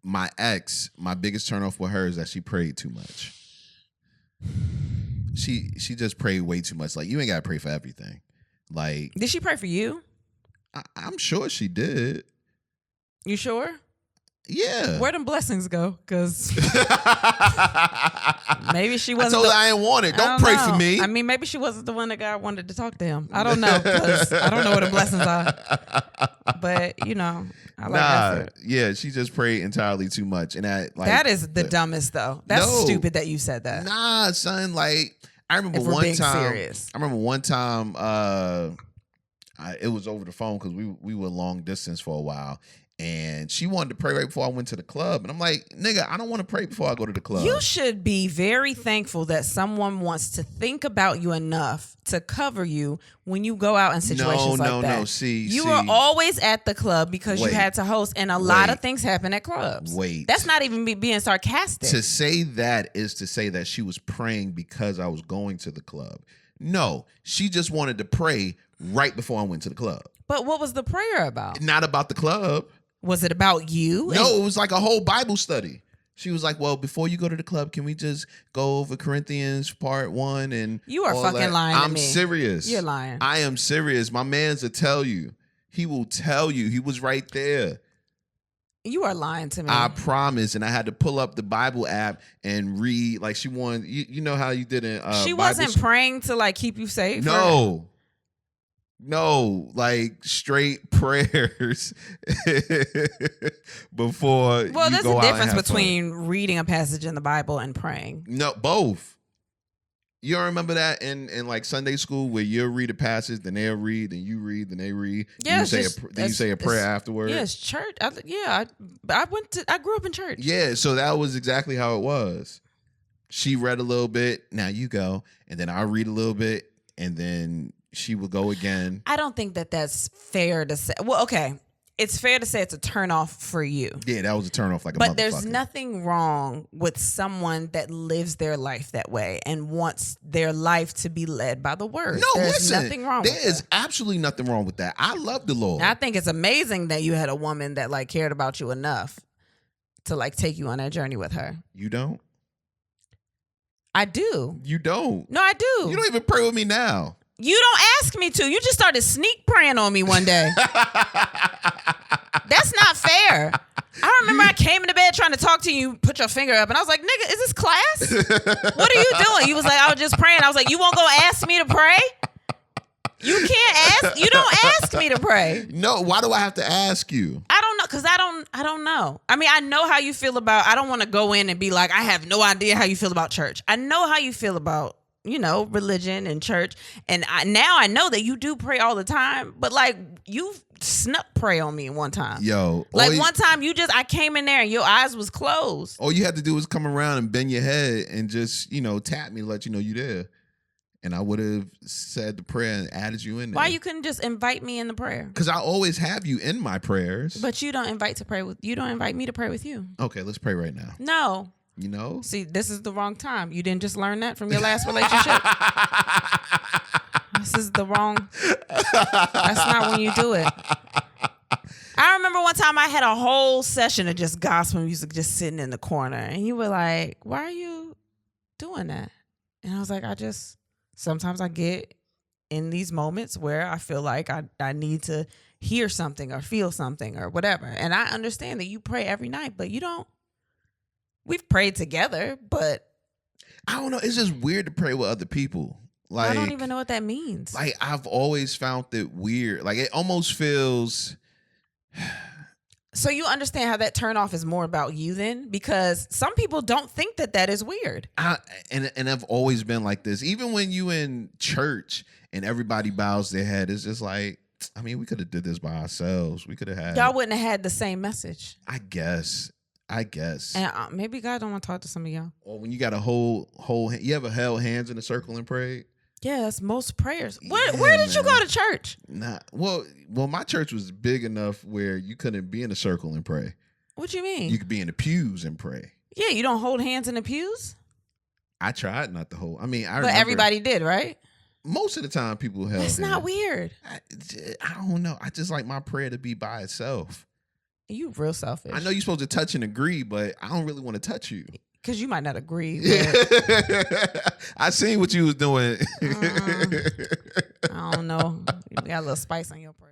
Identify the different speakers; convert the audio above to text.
Speaker 1: my ex, my biggest turnoff with her is that she prayed too much. She just prayed way too much. Like, you ain't gotta pray for everything. Like,
Speaker 2: did she pray for you?
Speaker 1: I'm sure she did.
Speaker 2: You sure?
Speaker 1: Yeah.
Speaker 2: Where them blessings go? Because maybe she wasn't.
Speaker 1: I told her I didn't want it. Don't pray for me.
Speaker 2: I mean, maybe she wasn't the one that God wanted to talk to him. I don't know, because I don't know what the blessings are. But, you know, I like effort.
Speaker 1: Yeah, she just prayed entirely too much. And
Speaker 2: that is the dumbest, though. That's stupid that you said that.
Speaker 1: Nah, son, like, I remember
Speaker 2: if we're
Speaker 1: one
Speaker 2: being
Speaker 1: time.
Speaker 2: Serious.
Speaker 1: I remember one time it was over the phone because we were long distance for a while. And she wanted to pray right before I went to the club. And I'm like, nigga, I don't want to pray before I go to the club.
Speaker 2: You should be very thankful that someone wants to think about you enough to cover you when you go out in situations like that.
Speaker 1: See,
Speaker 2: you were always at the club because you had to host, and a lot of things happen at clubs. That's not even being sarcastic.
Speaker 1: To say that is to say that she was praying because I was going to the club. No, she just wanted to pray right before I went to the club.
Speaker 2: But what was the prayer about?
Speaker 1: Not about the club.
Speaker 2: Was it about you?
Speaker 1: No, it was like a whole Bible study. She was like, well, before you go to the club, can we just go over Corinthians part 1 and
Speaker 2: you are fucking lying to me.
Speaker 1: I'm serious.
Speaker 2: You're lying.
Speaker 1: I am serious. My man's will tell you. He will tell you. He was right there.
Speaker 2: You are lying to me.
Speaker 1: I promise. And I had to pull up the Bible app and read. Like, she wanted, you know how you did in
Speaker 2: she wasn't praying to like keep you safe?
Speaker 1: No, like straight prayers before.
Speaker 2: Well, there's a difference between reading a passage in the Bible and praying.
Speaker 1: No, both. You don't remember that in like Sunday school where you'll read a passage, then they'll read, then you read, then they read.
Speaker 2: Yeah,
Speaker 1: then you say a prayer afterwards.
Speaker 2: Yeah, it's church. I grew up in church.
Speaker 1: Yeah, so that was exactly how it was. She read a little bit. Now you go, and then I read a little bit, and then she will go again.
Speaker 2: I don't think that that's fair to say. Well, okay. It's fair to say it's a turnoff for you.
Speaker 1: Yeah, that was a turnoff like a motherfucker.
Speaker 2: But there's nothing wrong with someone that lives their life that way and wants their life to be led by the word.
Speaker 1: No,
Speaker 2: there's nothing wrong with that.
Speaker 1: There is absolutely nothing wrong with that. I love the Lord.
Speaker 2: I think it's amazing that you had a woman that like cared about you enough to like take you on that journey with her.
Speaker 1: You don't?
Speaker 2: I do.
Speaker 1: You don't?
Speaker 2: No, I do.
Speaker 1: You don't even pray with me now.
Speaker 2: You don't ask me to. You just started sneak praying on me one day. That's not fair. I remember I came into bed trying to talk to you, put your finger up, and I was like, nigga, is this class? What are you doing? You was like, I was just praying. I was like, you won't go ask me to pray? You can't ask. You don't ask me to pray.
Speaker 1: No, why do I have to ask you?
Speaker 2: I don't know, because I don't know. I mean, I know how you feel about, I don't want to go in and be like, I have no idea how you feel about church. I know how you feel about, you know, religion and church. And now I know that you do pray all the time, but like you snuck pray on me one time.
Speaker 1: Yo.
Speaker 2: Like one time I came in there and your eyes was closed.
Speaker 1: All you had to do was come around and bend your head and just, you know, tap me to let you know you there. And I would have said the prayer and added you in there.
Speaker 2: Why you couldn't just invite me in the prayer?
Speaker 1: Because I always have you in my prayers.
Speaker 2: But you don't invite me to pray with you.
Speaker 1: Okay, let's pray right now.
Speaker 2: No.
Speaker 1: You know?
Speaker 2: See, this is the wrong time. You didn't just learn that from your last relationship? This is the wrong. That's not when you do it. I remember one time I had a whole session of just gospel music just sitting in the corner. And you were like, why are you doing that? And I was like, sometimes I get in these moments where I feel like I need to hear something or feel something or whatever. And I understand that you pray every night, but you don't. We've prayed together, but
Speaker 1: I don't know. It's just weird to pray with other people. Like,
Speaker 2: I don't even know what that means.
Speaker 1: Like, I've always found it weird. Like, it almost feels.
Speaker 2: So you understand how that turnoff is more about you then? Because some people don't think that is weird.
Speaker 1: And I've always been like this. Even when you in church and everybody bows their head, it's just like, I mean, we could have did this by ourselves. We could have had.
Speaker 2: Y'all wouldn't have had the same message.
Speaker 1: I guess.
Speaker 2: And maybe God don't want to talk to some of y'all.
Speaker 1: Or when you got a whole, you ever held hands in a circle and prayed?
Speaker 2: Yes, most prayers. Where did you go to church?
Speaker 1: Nah. Well, my church was big enough where you couldn't be in a circle and pray.
Speaker 2: What you mean?
Speaker 1: You could be in the pews and pray.
Speaker 2: Yeah, you don't hold hands in the pews?
Speaker 1: I tried not to hold. I mean,
Speaker 2: But everybody did, right?
Speaker 1: Most of the time people held hands.
Speaker 2: That's not weird.
Speaker 1: I don't know. I just like my prayer to be by itself.
Speaker 2: You real selfish.
Speaker 1: I know you're supposed to touch and agree, but I don't really want to touch you.
Speaker 2: Because you might not agree. But
Speaker 1: I seen what you was doing.
Speaker 2: I don't know. You got a little spice on your prayer.